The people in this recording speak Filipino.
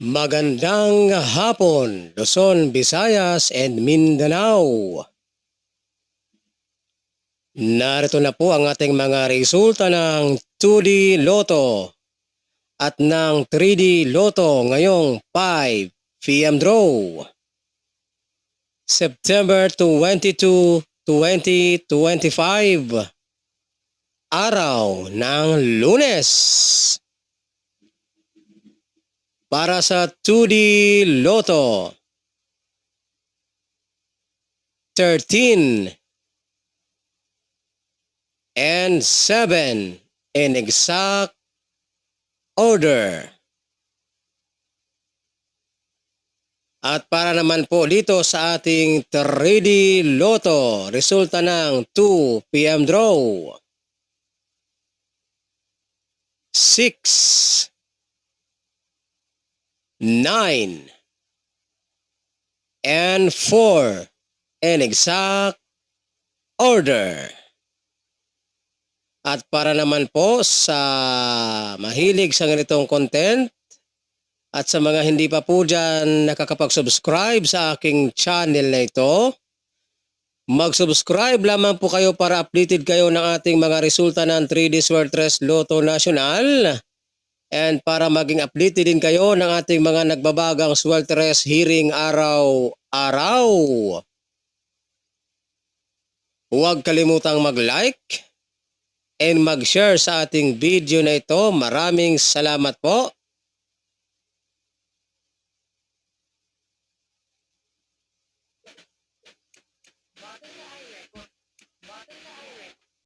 Magandang hapon, Luzon, Visayas, and Mindanao. Narito na po ang ating mga resulta ng 2D Lotto at ng 3D Lotto ngayong 5 p.m. draw. September 22, 2025. Araw ng Lunes. Para sa 2D Lotto, 13 and 7 in exact order. At para naman po dito sa ating 3D Lotto, resulta ng 2 p.m. draw. 6, 9, and 4 in exact order. At para naman po sa mahilig sa ganitong content at sa mga hindi pa po dyan nakakapag-subscribe sa aking channel na ito, mag-subscribe lamang po kayo para updated kayo ng ating mga resulta ng 3D Swertres Lotto National. And para maging updated din kayo ng ating mga nagbabagang Swertres hearing araw-araw. Huwag kalimutang mag-like and mag-share sa ating video na ito. Maraming salamat po.